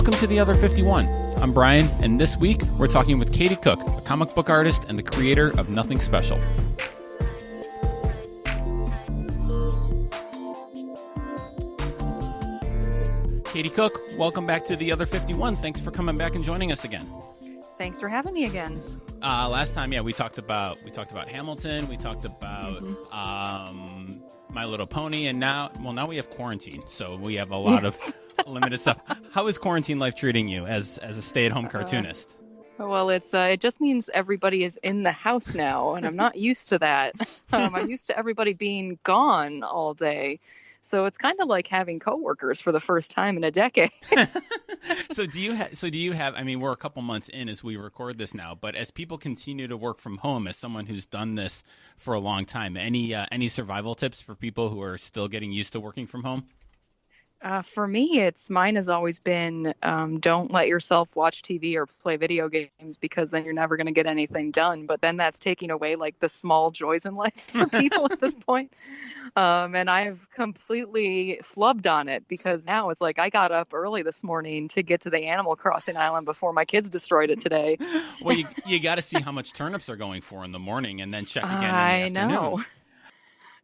Welcome to The Other 51. I'm Brian, and this week we're talking with Katie Cook, a comic book artist and the creator of Nothing Special. Katie Cook, welcome back to The Other 51. Thanks for coming back and joining us again. Thanks for having me again. Last time, we talked about Hamilton. We talked about My Little Pony, and now we have quarantine, so we have a lot of limited stuff. How is quarantine life treating you as a stay-at-home cartoonist? Well, it just means everybody is in the house now, and I'm not used to that. I'm used to everybody being gone all day. So it's kind of like having coworkers for the first time in a decade. So do you have, I mean, we're a couple months in as we record this now, but as people continue to work from home, as someone who's done this for a long time, any survival tips for people who are still getting used to working from home? For me, mine has always been don't let yourself watch TV or play video games because then you're never going to get anything done. But then that's taking away like the small joys in life for people at this point. And I've completely flubbed on it because now it's like I got up early this morning to get to the Animal Crossing island before my kids destroyed it today. Well, you got to see how much turnips are going for in the morning and then check again in the afternoon. I know.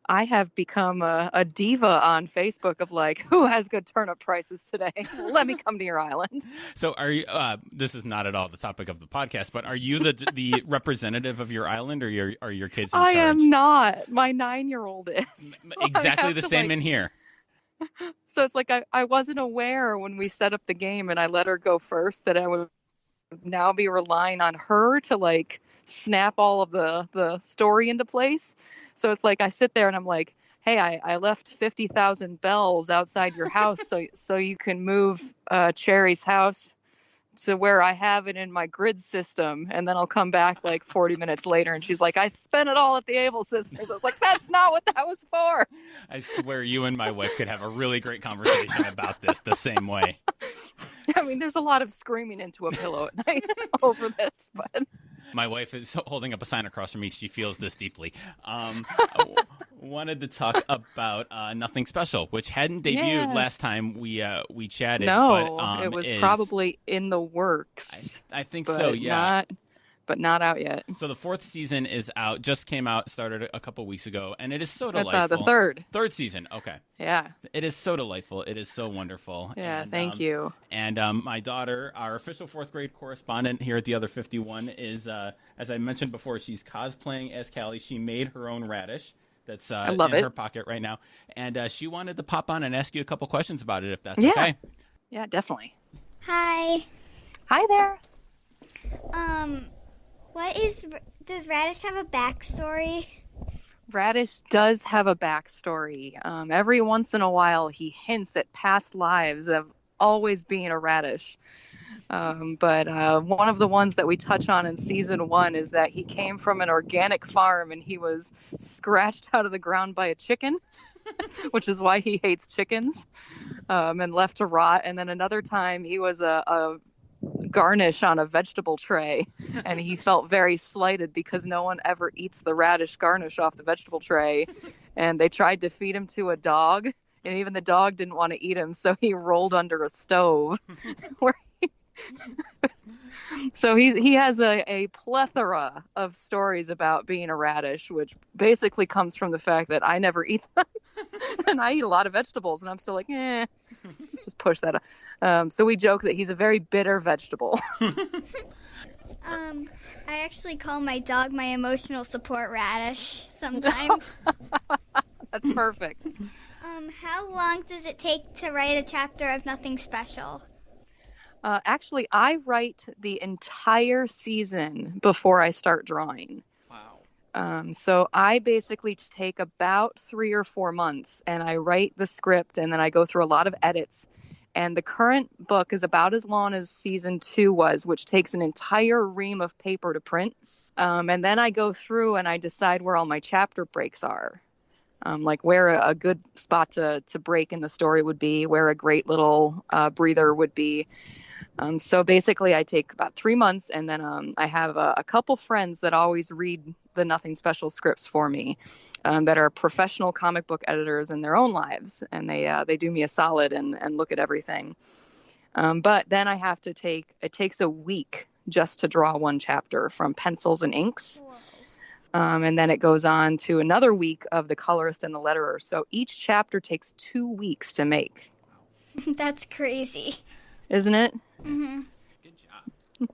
I have become a diva on Facebook of like, who has good turnip prices today? Let me come to your island. So are you, this is not at all the topic of the podcast, but are you the representative of your island, or are your kids in charge? I am not. My 9-year-old is. Exactly the same in here. So it's like I wasn't aware when we set up the game and I let her go first that I would now be relying on her to like snap all of the story into place. So it's like I sit there and I'm like, hey, I left 50,000 bells outside your house so you can move Cherry's house to where I have it in my grid system. And then I'll come back like 40 minutes later and she's like, I spent it all at the Able Sisters. I was like, that's not what that was for. I swear you and my wife could have a really great conversation about this the same way. I mean, there's a lot of screaming into a pillow at night over this, but... My wife is holding up a sign across from me. She feels this deeply. Wanted to talk about Nothing Special, which hadn't debuted last time we chatted. No, but, it was probably in the works. I think so, yeah. But not out yet. So the 4th season is out, just came out, started a couple weeks ago, and it is so delightful. That's the third. Third season, okay. Yeah. It is so delightful. It is so wonderful. Yeah, thank you. And my daughter, our official 4th grade correspondent here at The Other 51, is, as I mentioned before, she's cosplaying as Callie. She made her own Radish that's in her pocket right now. And she wanted to pop on and ask you a couple questions about it, if that's okay. Yeah, definitely. Hi. Hi there. Does Radish have a backstory? Radish does have a backstory. Every once in a while, he hints at past lives of always being a radish. But one of the ones that we touch on in season 1 is that he came from an organic farm and he was scratched out of the ground by a chicken, which is why he hates chickens, and left to rot. And then another time he was a garnish on a vegetable tray and he felt very slighted because no one ever eats the radish garnish off the vegetable tray, and they tried to feed him to a dog and even the dog didn't want to eat him, so he rolled under a stove. So he has a plethora of stories about being a radish, which basically comes from the fact that I never eat them and I eat a lot of vegetables and I'm still like, let's just push that up. So we joke that he's a very bitter vegetable. I actually call my dog my emotional support radish sometimes. That's perfect. How long does it take to write a chapter of Nothing Special? Actually, I write the entire season before I start drawing. Wow. So I basically take about 3 or 4 months and I write the script and then I go through a lot of edits. And the current book is about as long as season 2 was, which takes an entire ream of paper to print. And then I go through and I decide where all my chapter breaks are. Like where a good spot to break in the story would be, where a great little breather would be. So basically I take about 3 months and then I have a couple friends that always read the Nothing Special scripts for me that are professional comic book editors in their own lives. And they do me a solid and look at everything. But then it takes a week just to draw one chapter from pencils and inks. And then it goes on to another week of the colorist and the letterer. So each chapter takes 2 weeks to make. That's crazy. Isn't it? Mm-hmm. Good job.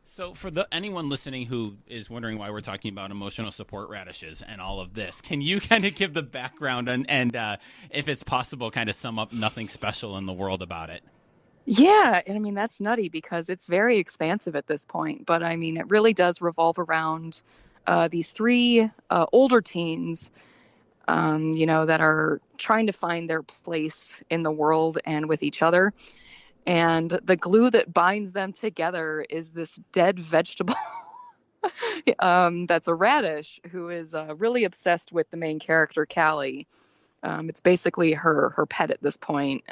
So for anyone listening who is wondering why we're talking about emotional support radishes and all of this, can you kind of give the background and if it's possible, kind of sum up nothing special in the world about it? Yeah, and I mean, that's nutty because it's very expansive at this point. But I mean, it really does revolve around these 3 older teens, that are trying to find their place in the world and with each other. And the glue that binds them together is this dead vegetable that's a radish who is really obsessed with the main character, Callie. It's basically her pet at this point.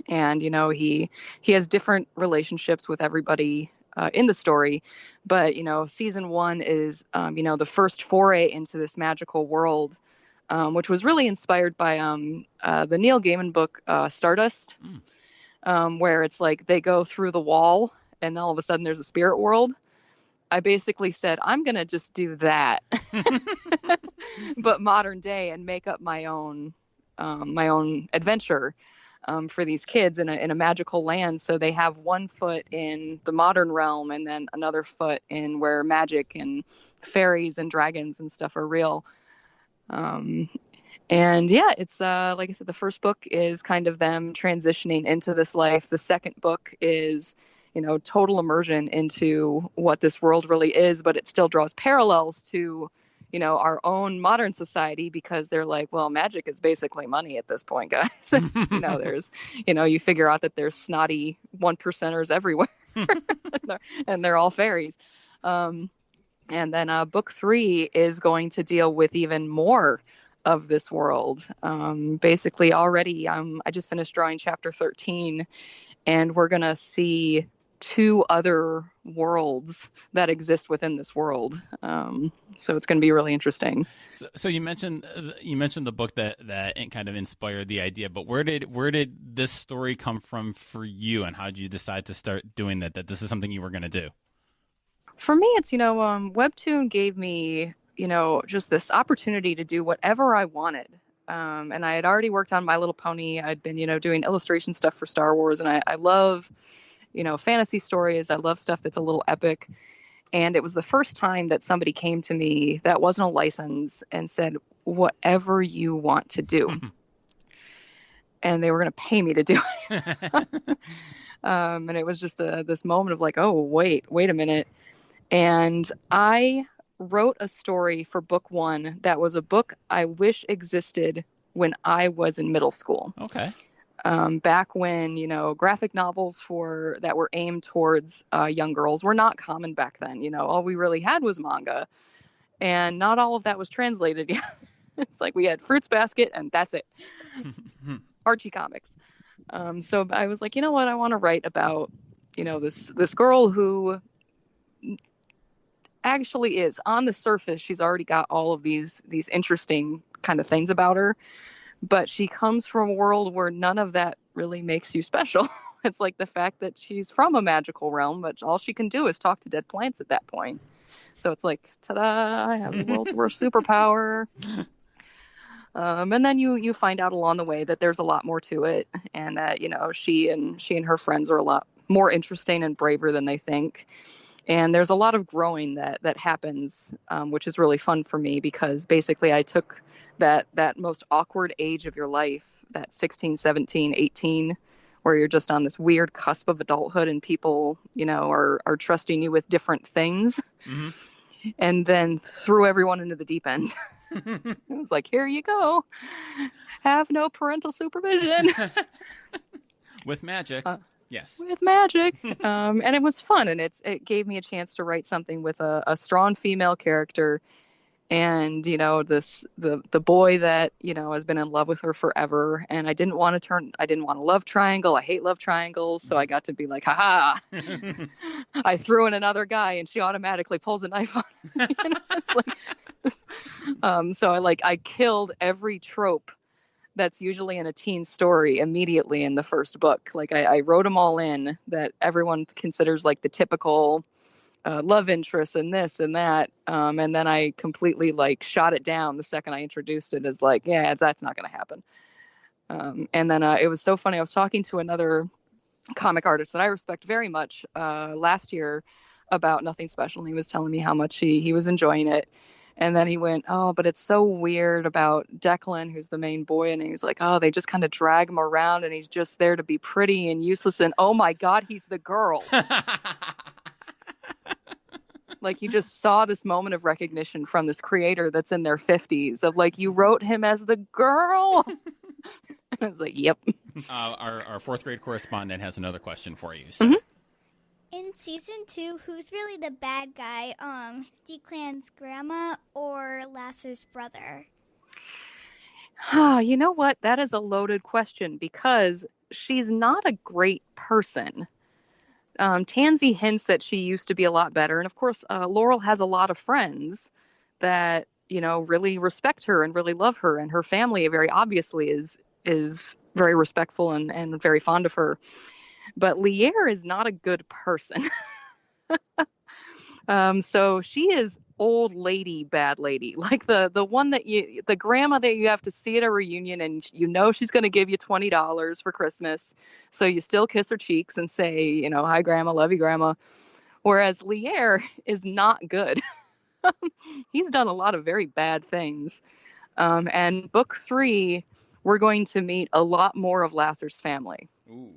And, he has different relationships with everybody in the story. But, season 1 is, the first foray into this magical world, which was really inspired by the Neil Gaiman book, Stardust, where it's like they go through the wall and all of a sudden there's a spirit world. I basically said, I'm going to just do that, but modern day, and make up my own adventure. For these kids in a magical land. So they have one foot in the modern realm and then another foot in where magic and fairies and dragons and stuff are real. And yeah, it's like I said, the first book is kind of them transitioning into this life. The second book is, total immersion into what this world really is, but it still draws parallels to our own modern society, because they're like, well, magic is basically money at this point, guys. There's, you figure out that there's snotty 1%ers everywhere and they're all fairies. And then book 3 is going to deal with even more of this world. Basically already, I just finished drawing chapter 13, and we're going to see 2 other worlds that exist within this world. So it's going to be really interesting. So you mentioned the book that kind of inspired the idea, but where did this story come from for you, and how did you decide to start doing that this is something you were going to do? For me, it's, Webtoon gave me, just this opportunity to do whatever I wanted. And I had already worked on My Little Pony. I'd been, doing illustration stuff for Star Wars, and I love fantasy stories. I love stuff that's a little epic. And it was the first time that somebody came to me that wasn't a license and said, whatever you want to do. And they were going to pay me to do it. And it was just this moment of like, oh, wait a minute. And I wrote a story for book 1 that was a book I wish existed when I was in middle school. Okay. Back when, graphic novels that were aimed towards young girls were not common back then. All we really had was manga, and not all of that was translated yet. It's like we had Fruits Basket and that's it. Archie comics. So I was like, you know what? I want to write about, this girl who actually is, on the surface, she's already got all of these interesting kind of things about her. But she comes from a world where none of that really makes you special. It's like the fact that she's from a magical realm, but all she can do is talk to dead plants at that point. So it's like, ta-da, I have the world's worst superpower. And then you find out along the way that there's a lot more to it, and that, she and her friends are a lot more interesting and braver than they think. And there's a lot of growing that happens, which is really fun for me, because basically I took that most awkward age of your life, that 16, 17, 18, where you're just on this weird cusp of adulthood and people, are trusting you with different things, and then threw everyone into the deep end. It was like, here you go. Have no parental supervision. With magic. Yes. With magic. And it was fun. And it gave me a chance to write something with a strong female character. And, the boy that, has been in love with her forever. And I didn't want a love triangle. I hate love triangles. So I got to be like, haha. I threw in another guy and she automatically pulls a knife on me. It's like, so I killed every trope that's usually in a teen story immediately in the first book. Like I wrote them all in that everyone considers like the typical love interest and this and that. And then I completely like shot it down the second I introduced it as like, yeah, that's not going to happen. And then it was so funny. I was talking to another comic artist that I respect very much last year about Nothing Special. And he was telling me how much he was enjoying it. And then he went, oh, but it's so weird about Declan, who's the main boy. And he's like, oh, they just kind of drag him around and he's just there to be pretty and useless. And oh my God, he's the girl. Like, you just saw this moment of recognition from this creator that's in their 50s of like, you wrote him as the girl. I was like, yep. Our fourth grade correspondent has another question for you. So. In season 2, who's really the bad guy? Declan's grandma or Lasser's brother? You know what? That is a loaded question because she's not a great person. Tansy hints that she used to be a lot better. And of course, Laurel has a lot of friends that, you know, really respect her and really love her. And her family very obviously is very respectful and very fond of her. But Lier is not a good person. So she is old lady, bad lady, like the one that the grandma that you have to see at a reunion and you know she's going to give you $20 for Christmas. So you still kiss her cheeks and say, you know, hi, grandma, love you, grandma. Whereas Lier is not good. He's done a lot of very bad things. And book 3, we're going to meet a lot more of Lasser's family. Ooh.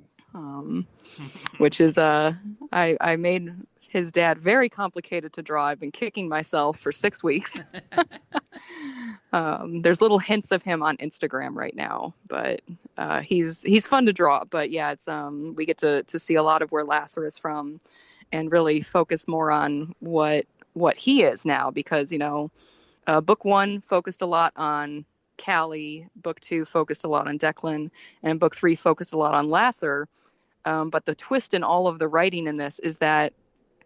Which is I made his dad very complicated to draw. I've been kicking myself for 6 weeks. There's little hints of him on Instagram right now, but he's fun to draw. But yeah, it's we get to see a lot of where Lasser is from and really focus more on what he is now, because you know book 1 focused a lot on Callie, book 2 focused a lot on Declan, and book 3 focused a lot on Lasser. But the twist in all of the writing in this is that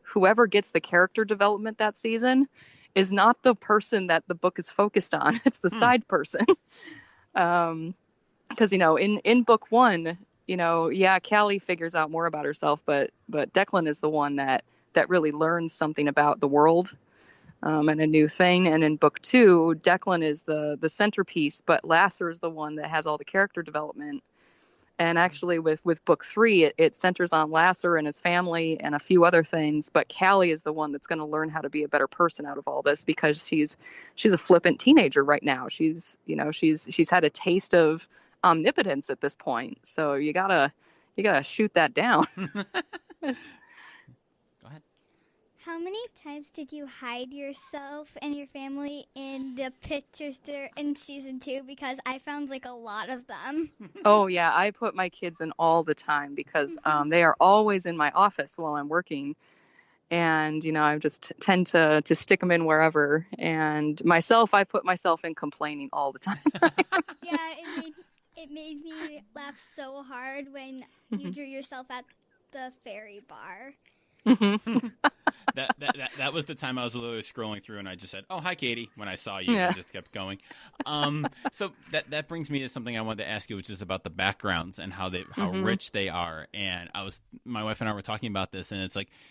whoever gets the character development that season is not the person that the book is focused on. It's the side person. Because, you know, in book 1, you know, yeah, Callie figures out more about herself, but Declan is the one that really learns something about the world. And a new thing. And in book 2, Declan is the centerpiece, but Lasser is the one that has all the character development. And actually with book 3, it centers on Lasser and his family and a few other things, but Callie is the one that's going to learn how to be a better person out of all this, because she's a flippant teenager right now. She's had a taste of omnipotence at this point. So you gotta shoot that down. How many times did you hide yourself and your family in the pictures there in season 2? Because I found like a lot of them. Oh yeah, I put my kids in all the time because they are always in my office while I'm working. And, you know, I just tend to stick them in wherever. And myself, I put myself in complaining all the time. Yeah, it made me laugh so hard when you drew yourself at the ferry bar. That was the time I was literally scrolling through and I just said, "Oh, hi, Katie," when I saw you. Yeah. I just kept going. So that brings me to something I wanted to ask you, which is about the backgrounds and how rich they are. And my wife and I were talking about this, and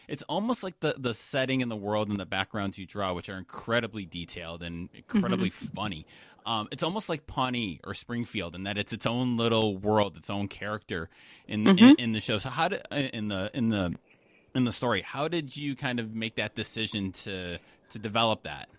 it's almost like the setting in the world and the backgrounds you draw, which are incredibly detailed and incredibly funny. It's almost like Pawnee or Springfield, in that it's its own little world, its own character in the show. So how in the story, how did you kind of make that decision to develop that?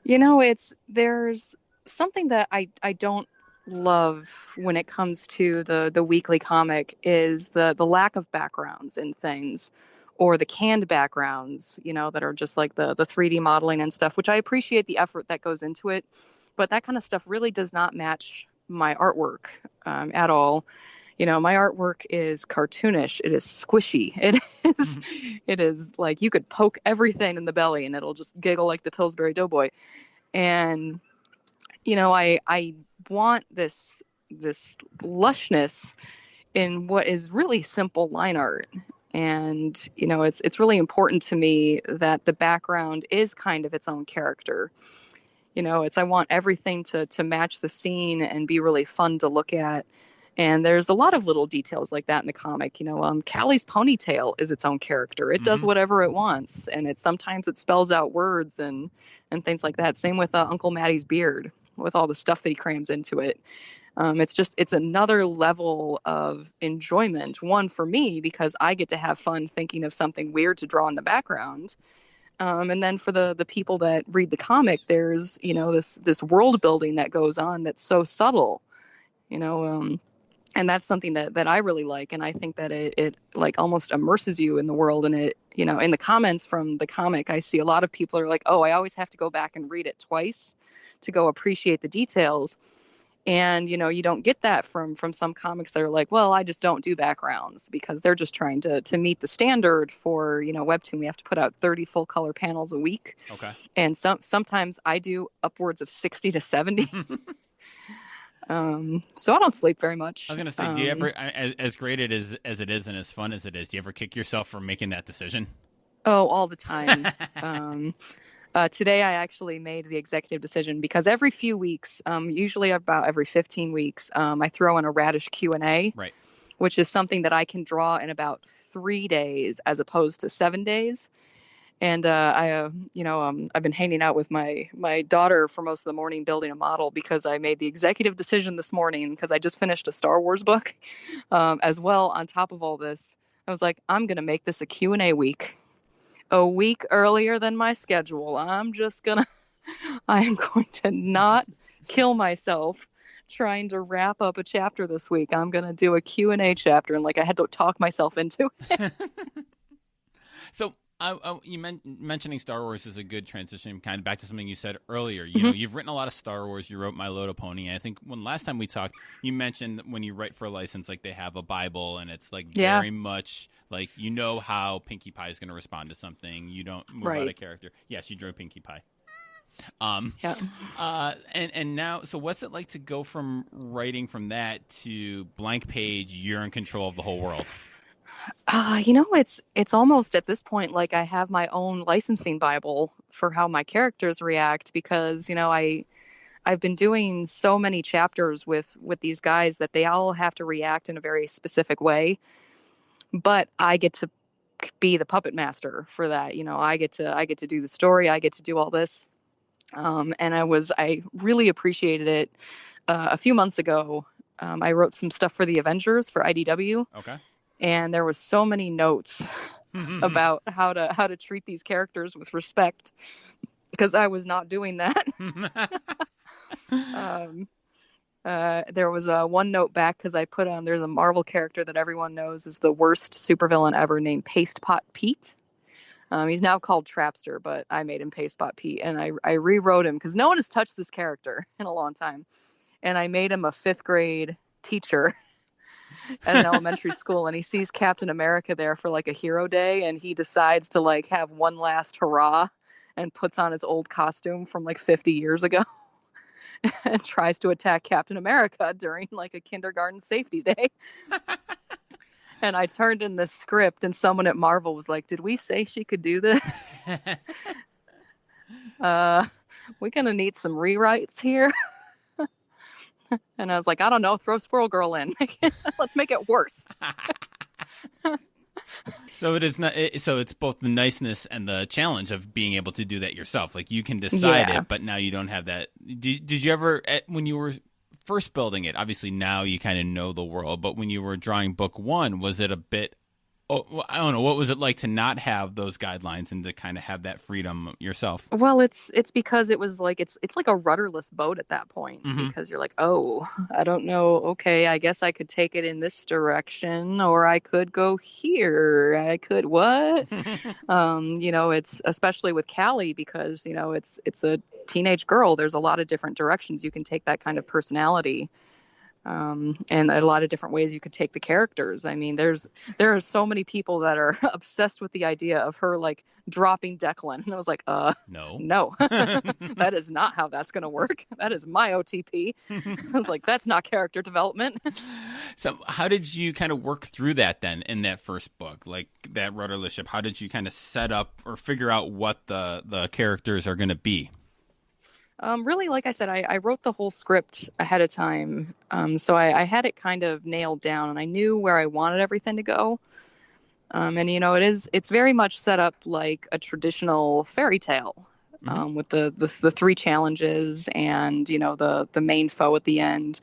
You know, there's something that I don't love when it comes to the weekly comic is the lack of backgrounds in things, or the canned backgrounds, you know, that are just like the 3D modeling and stuff, which I appreciate the effort that goes into it, but that kind of stuff really does not match my artwork at all. You know, my artwork is cartoonish. It is squishy. It is like you could poke everything in the belly and it'll just giggle like the Pillsbury Doughboy. And, you know, I want this lushness in what is really simple line art. And, you know, it's really important to me that the background is kind of its own character. I want everything to match the scene and be really fun to look at. And there's a lot of little details like that in the comic. Callie's ponytail is its own character. It does whatever it wants, and sometimes it spells out words and things like that. Same with Uncle Matty's beard, with all the stuff that he crams into it. It's another level of enjoyment. One for me, because I get to have fun thinking of something weird to draw in the background. And then for the people that read the comic, there's, this world building that goes on that's so subtle, and that's something that I really like. And I think that it like almost immerses you in the world. And it, in the comments from the comic, I see a lot of people are like, oh, I always have to go back and read it twice to go appreciate the details. And, you don't get that from some comics that are like, well, I just don't do backgrounds, because they're just trying to meet the standard for, Webtoon. We have to put out 30 full color panels a week. Okay. And sometimes I do upwards of 60 to 70. So I don't sleep very much. I was going to say, do you ever, as great as it is and as fun as it is, do you ever kick yourself for making that decision? Oh, all the time. Today I actually made the executive decision, because every few weeks, usually about every 15 weeks, I throw in a Radish Q&A, right, which is something that I can draw in about 3 days as opposed to 7 days. And I've been hanging out with my daughter for most of the morning building a model, because I made the executive decision this morning, because I just finished a Star Wars book as well. On top of all this, I was like, I'm going to make this a Q&A week. A week earlier than my schedule. I am going to not kill myself trying to wrap up a chapter this week. I'm going to do a Q&A chapter, and I had to talk myself into it. So you mentioning Star Wars is a good transition kind of back to something you said earlier. You've written a lot of Star Wars. You wrote My Little Pony. I think when last time we talked, you mentioned when you write for a license, they have a Bible, and it's very much how Pinkie Pie is going to respond to something. You don't move out of character. Yes, you drew Pinkie Pie. And now, so what's it like to go from writing from that to blank page? You're in control of the whole world. It's almost at this point like I have my own licensing Bible for how my characters react, because I've been doing so many chapters with these guys that they all have to react in a very specific way, but I get to be the puppet master for that. I get to do the story, I get to do all this, and I really appreciated it. A few months ago, I wrote some stuff for the Avengers for IDW. Okay. And there was so many notes about how to treat these characters with respect, because I was not doing that. There was one note back, because I put on, there's a Marvel character that everyone knows is the worst supervillain ever, named Paste Pot Pete. He's now called Trapster, but I made him Paste Pot Pete, and I rewrote him because no one has touched this character in a long time. And I made him a 5th grade teacher at an elementary school, and he sees Captain America there for a hero day, and he decides to have one last hurrah and puts on his old costume from 50 years ago and tries to attack Captain America during a kindergarten safety day. And I turned in this script, and someone at Marvel was like, did we say she could do this? We're gonna need some rewrites here. And I was like, I don't know, throw Squirrel Girl in. Let's make it worse. So it is not. So it's both the niceness and the challenge of being able to do that yourself. You can decide it, but now you don't have that. Did you ever, when you were first building it, obviously now you kind of know the world, but when you were drawing book 1, was it a bit, I don't know, what was it like to not have those guidelines and to kind of have that freedom yourself? Well, it's because it was it's like a rudderless boat at that point, because you're like, oh, I don't know. Okay, I guess I could take it in this direction, or I could go here. I could what? It's especially with Callie, because it's a teenage girl. There's a lot of different directions you can take that kind of personality. And a lot of different ways you could take the characters. I mean, there are so many people that are obsessed with the idea of her dropping Declan. And I was like, no, that is not how that's going to work. That is my OTP. I was like, that's not character development. So how did you kind of work through that then in that first book, that rudderless ship? How did you kind of set up or figure out what the characters are going to be? Really, like I said, I wrote the whole script ahead of time. So I had it kind of nailed down and I knew where I wanted everything to go. And it's very much set up like a traditional fairy tale, with the three challenges and, the main foe at the end.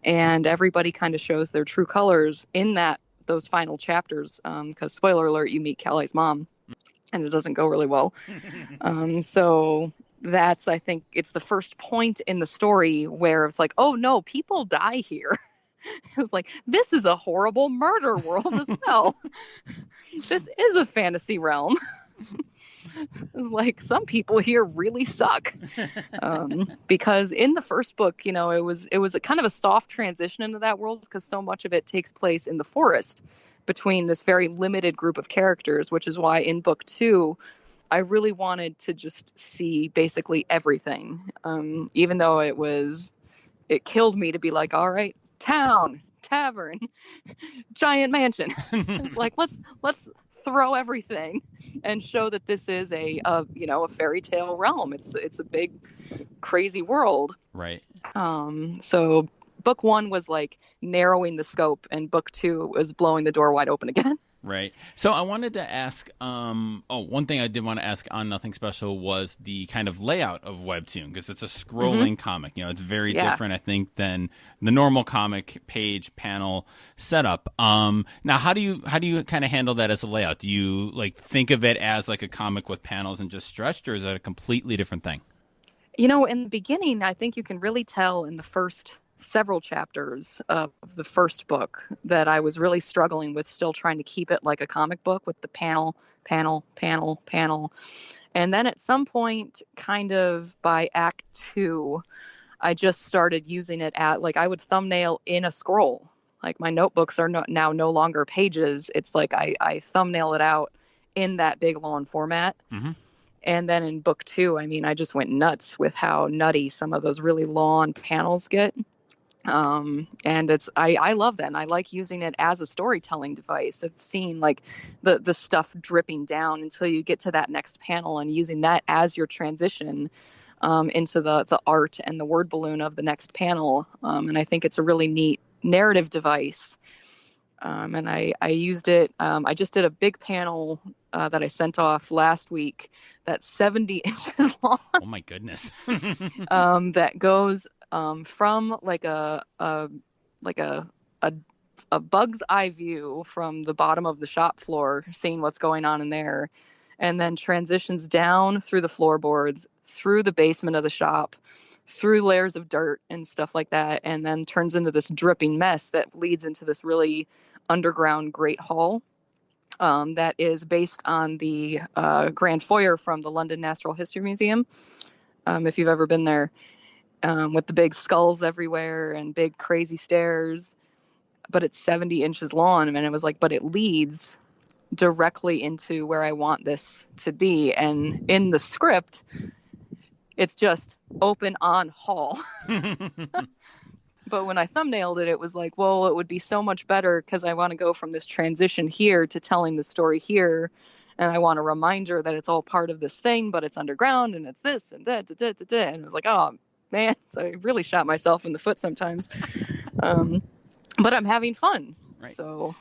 And everybody kind of shows their true colors in those final chapters. Because spoiler alert, you meet Callie's mom and it doesn't go really well. So I think it's the first point in the story where it's like, oh no, people die here. It's like, this is a horrible murder world as well. This is a fantasy realm. It's like, some people here really suck. Because in the first book, it was a kind of a soft transition into that world because so much of it takes place in the forest between this very limited group of characters, which is why in book 2, I really wanted to just see basically everything. Even though it killed me to be like, all right, town, tavern, giant mansion. It's like, let's throw everything and show that this is a fairy tale realm. It's a big, crazy world. Right. So book 1 was like narrowing the scope, and book 2 was blowing the door wide open again. Right. So I wanted to ask, one thing I did want to ask on Nothing Special was the kind of layout of Webtoon, because it's a scrolling comic. It's very different, I think, than the normal comic page panel setup. Now, how do you kind of handle that as a layout? Do you think of it as like a comic with panels and just stretched, or is that a completely different thing? In the beginning, I think you can really tell in the first several chapters of the first book that I was really struggling with still trying to keep it like a comic book with the panel. And then at some point, kind of by act 2, I just started using it I would thumbnail in a scroll. Like, my notebooks are now no longer pages. It's like I thumbnail it out in that big long format. Mm-hmm. And then in book 2, I just went nuts with how nutty some of those really long panels get. And I love that. And I like using it as a storytelling device of seeing the stuff dripping down until you get to that next panel and using that as your transition into the art and the word balloon of the next panel. And I think it's a really neat narrative device. And I used it. I just did a big panel that I sent off last week that's 70 inches long. Oh my goodness. That goes from a bug's eye view from the bottom of the shop floor, seeing what's going on in there, and then transitions down through the floorboards, through the basement of the shop, through layers of dirt and stuff like that, and then turns into this dripping mess that leads into this really underground great hall that is based on the grand foyer from the London Natural History Museum, if you've ever been there. With the big skulls everywhere and big crazy stairs, but it's 70 inches long. And it was like, but it leads directly into where I want this to be. And in the script, it's just open on hall. But when I thumbnailed it, it was like, well, it would be so much better because I want to go from this transition here to telling the story here. And I want a reminder that it's all part of this thing, but it's underground and it's this and that. And it was like, oh, man, so I really shot myself in the foot sometimes. But I'm having fun. Right. So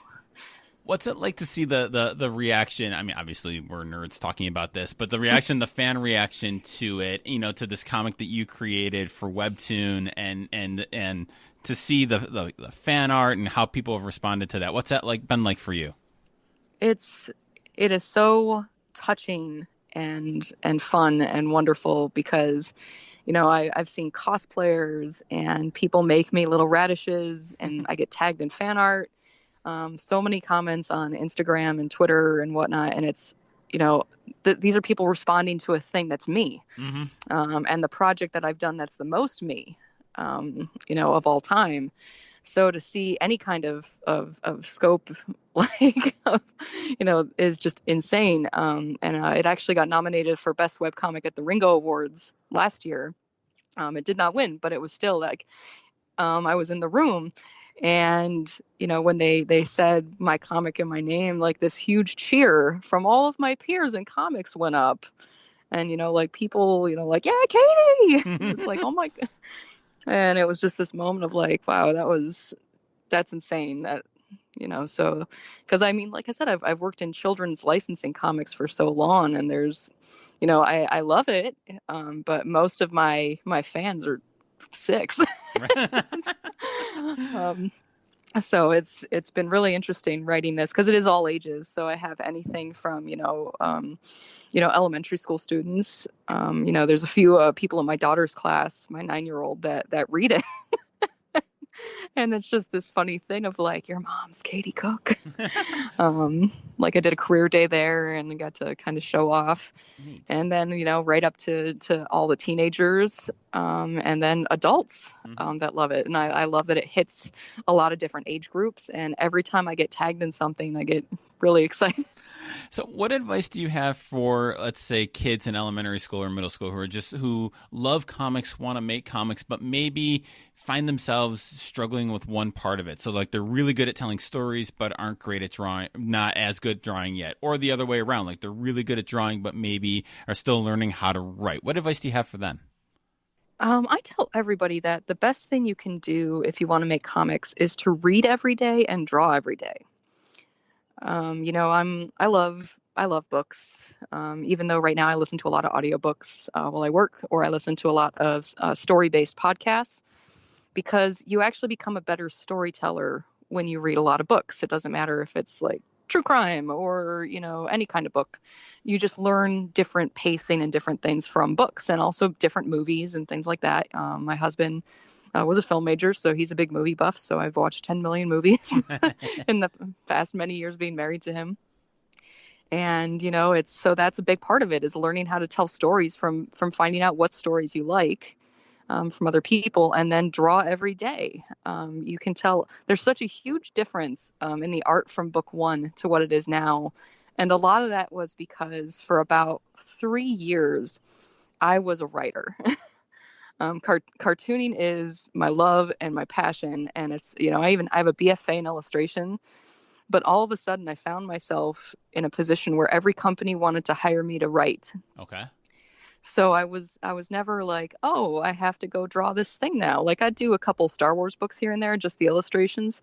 what's it like to see the reaction? I mean, obviously we're nerds talking about this, but the reaction, the fan reaction to it, to this comic that you created for Webtoon and to see the fan art and how people have responded to that. What's that been like for you? It is so touching and fun and wonderful because I've seen cosplayers and people make me little radishes and I get tagged in fan art. So many comments on Instagram and Twitter and whatnot. And it's, these are people responding to a thing that's me. Mm-hmm. And the project that I've done that's the most me, of all time. So to see any kind of scope, is just insane. And it actually got nominated for Best Webcomic at the Ringo Awards last year. It did not win, but it was still I was in the room. And, when they said my comic and my name, this huge cheer from all of my peers in comics went up. And, like people, like, yeah, Katie. It's like, oh my God. And it was just this moment of like, wow, that's insane. So, because I mean, like I said, I've worked in children's licensing comics for so long, and there's, I love it. But most of my fans are 6. So it's been really interesting writing this because it is all ages. So I have anything from, elementary school students. There's a few people in my daughter's class, my 9-year-old, that read it. And it's just this funny thing of like, your mom's Katie Cook. Like I did a career day there and got to kind of show off. Neat. And then, right up to all the teenagers and then adults that love it. And I love that it hits a lot of different age groups. And every time I get tagged in something, I get really excited. So what advice do you have for, let's say, kids in elementary school or middle school who love comics, want to make comics, but maybe find themselves struggling with one part of it? So like they're really good at telling stories, but aren't great at drawing, not as good drawing yet. Or the other way around, like they're really good at drawing, but maybe are still learning how to write. What advice do you have for them? I tell everybody that the best thing you can do if you want to make comics is to read every day and draw every day. I love books, even though right now I listen to a lot of audiobooks while I work, or I listen to a lot of story-based podcasts, because you actually become a better storyteller when you read a lot of books. It doesn't matter if it's like true crime or, any kind of book. You just learn different pacing and different things from books, and also different movies and things like that. My husband was a film major, so he's a big movie buff. So I've watched 10 million movies in the past many years being married to him. And, that's a big part of it, is learning how to tell stories from finding out what stories you like from other people, and then draw every day. You can tell there's such a huge difference in the art from book 1 to what it is now. And a lot of that was because for about 3 years, I was a writer. Cartooning is my love and my passion. And it's, I have a BFA in illustration, but all of a sudden I found myself in a position where every company wanted to hire me to write. Okay. So I was never like, oh, I have to go draw this thing now. Like I'd do a couple Star Wars books here and there, just the illustrations,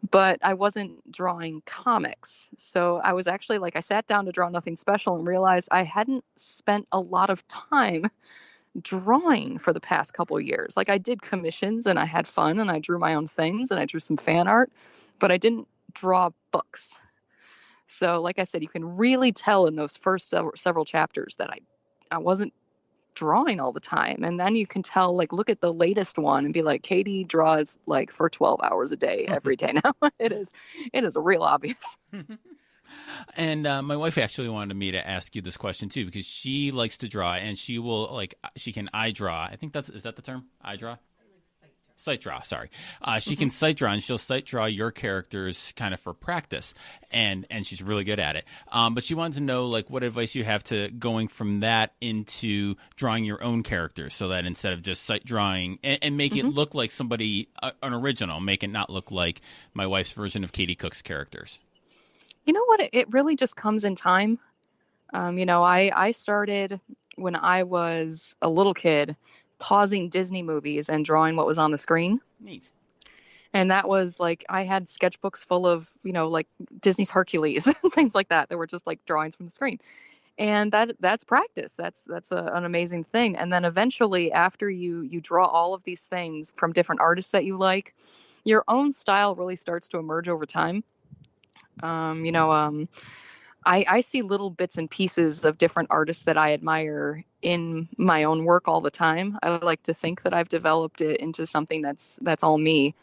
but I wasn't drawing comics. So I was actually like, I sat down to draw nothing special and realized I hadn't spent a lot of time drawing for the past couple of years. Like I did commissions and I had fun and I drew my own things and I drew some fan art, but I didn't draw books. So like I said, you can really tell in those first several chapters that I wasn't drawing all the time. And then you can tell, like, look at the latest one and be like, Katie draws like for 12 hours a day every day now. It is real obvious. And my wife actually wanted me to ask you this question too, because she likes to draw, and she can eye draw. I think is that the term? Eye draw? Sight draw, sorry. She can sight draw, and she'll sight draw your characters kind of for practice, and she's really good at it. But she wanted to know, like, what advice you have to going from that into drawing your own characters, so that instead of just sight drawing and make it look like somebody, an original, make it not look like my wife's version of Katie Cook's characters. You know what? It really just comes in time. I started when I was a little kid, pausing Disney movies and drawing what was on the screen. Neat. And that was like, I had sketchbooks full of, like Disney's Hercules and things like that were just like drawings from the screen. And that's practice. That's an amazing thing. And then eventually, after you draw all of these things from different artists that you like, your own style really starts to emerge over time. I see little bits and pieces of different artists that I admire in my own work all the time. I like to think that I've developed it into something that's all me,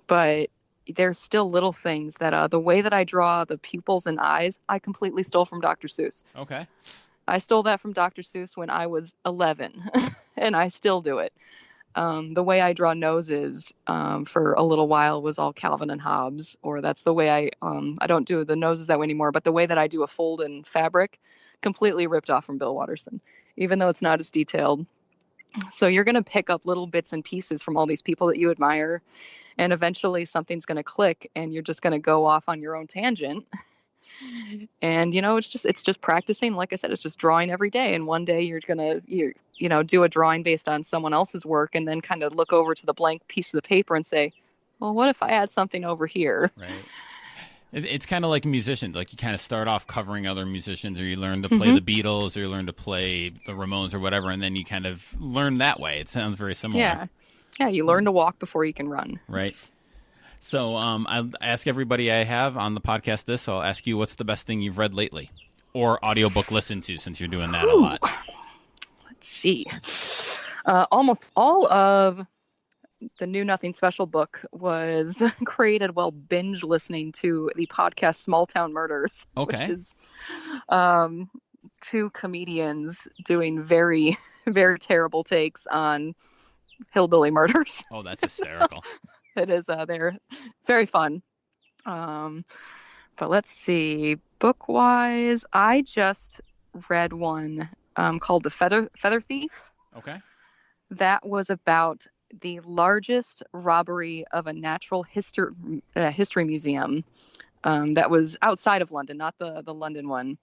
but there's still little things that the way that I draw the pupils and eyes, I completely stole from Dr. Seuss. Okay. I stole that from Dr. Seuss when I was 11 and I still do it. The way I draw noses for a little while was all Calvin and Hobbes, or that's the way I don't do the noses that way anymore, but the way that I do a fold in fabric, completely ripped off from Bill Watterson, even though it's not as detailed. So you're going to pick up little bits and pieces from all these people that you admire, and eventually something's going to click and you're just going to go off on your own tangent. And, it's just practicing. Like I said, it's just drawing every day. And one day you're going to, do a drawing based on someone else's work and then kind of look over to the blank piece of the paper and say, well, what if I add something over here? Right. It's kind of like musicians. Like you kind of start off covering other musicians, or you learn to play the Beatles, or you learn to play the Ramones or whatever, and then you kind of learn that way. It sounds very similar. Yeah, you learn to walk before you can run. Right. So I ask everybody I have on the podcast this, so I'll ask you, what's the best thing you've read lately? Or audiobook listened to, since you're doing that a lot. Let's see. Almost all of the new Nothing Special book was created while binge listening to the podcast Small Town Murders. Okay. Which is two comedians doing very, very terrible takes on hillbilly murders. Oh, that's hysterical. It is. They're very fun. But let's see. Book-wise, I just read one called The Feather Thief. Okay. That was about the largest robbery of a natural history museum that was outside of London, not the London one.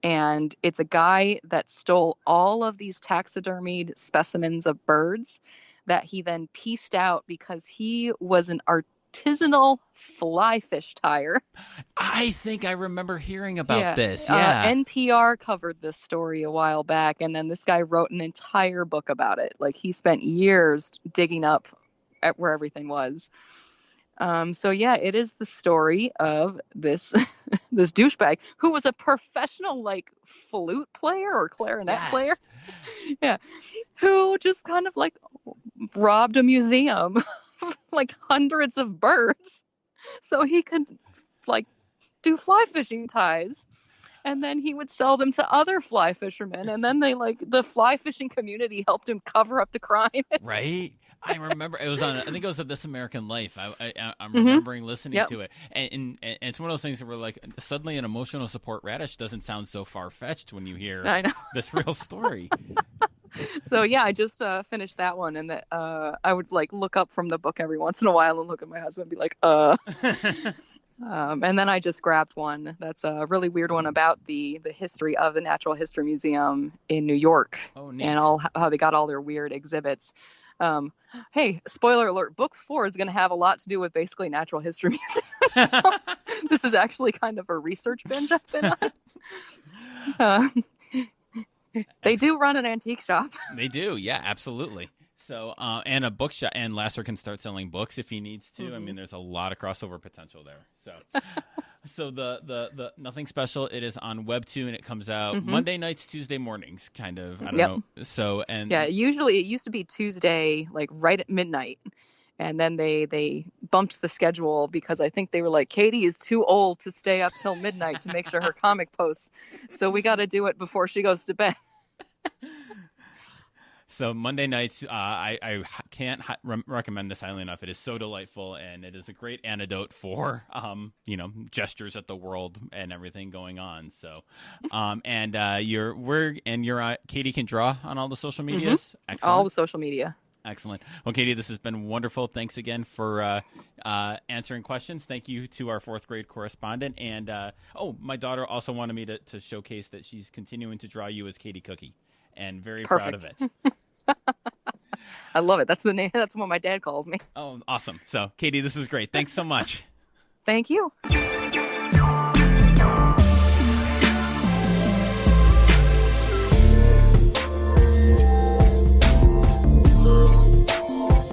And it's a guy that stole all of these taxidermied specimens of birds that he then pieced out because he was an artisanal fly fish tire. I think I remember hearing about this. Yeah. NPR covered this story a while back, and then this guy wrote an entire book about it. Like, he spent years digging up at where everything was. So yeah, it is the story of this this douchebag who was a professional flute player or clarinet player. Yeah. Who just kind of robbed a museum of hundreds of birds so he could do fly fishing ties. And then he would sell them to other fly fishermen, and then the fly fishing community helped him cover up the crime. Right. I remember it was on. I think it was This American Life. I'm remembering listening to it, and it's one of those things where suddenly an emotional support Radish doesn't sound so far fetched when you hear this real story. So yeah, I just finished that one, and that I would look up from the book every once in a while and look at my husband and be like, and then I just grabbed one that's a really weird one about the history of the Natural History Museum in New York. Oh, neat. And how they got all their weird exhibits. Hey, spoiler alert, book 4 is going to have a lot to do with basically natural history museums. So this is actually kind of a research binge I've been on. They do run an antique shop. They do. Yeah, absolutely. So, and a bookshop, and Lasser can start selling books if he needs to. I mean, there's a lot of crossover potential there. So the Nothing Special, it is on Webtoon. It comes out Monday nights, Tuesday mornings, kind of. I don't know. So, and yeah, usually it used to be Tuesday, right at midnight. And then they bumped the schedule because I think they were like, Katie is too old to stay up till midnight to make sure her comic posts. So we got to do it before she goes to bed. So Monday nights, I can't recommend this highly enough. It is so delightful, and it is a great antidote for, gestures at the world and everything going on. So, Katie can draw on all the social medias. Excellent. All the social media. Excellent. Well, Katie, this has been wonderful. Thanks again for answering questions. Thank you to our 4th grade correspondent. And, my daughter also wanted me to showcase that she's continuing to draw you as Katie Cookie. And very proud of it. I love it. That's the name. That's what my dad calls me. Oh, awesome. So, Katie, this is great. Thanks so much. Thank you.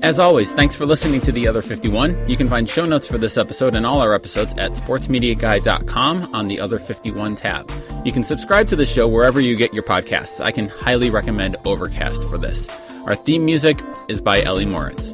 As always, thanks for listening to The Other 51. You can find show notes for this episode and all our episodes at sportsmediaguy.com on the Other 51 tab. You can subscribe to the show wherever you get your podcasts. I can highly recommend Overcast for this. Our theme music is by Ellie Moritz.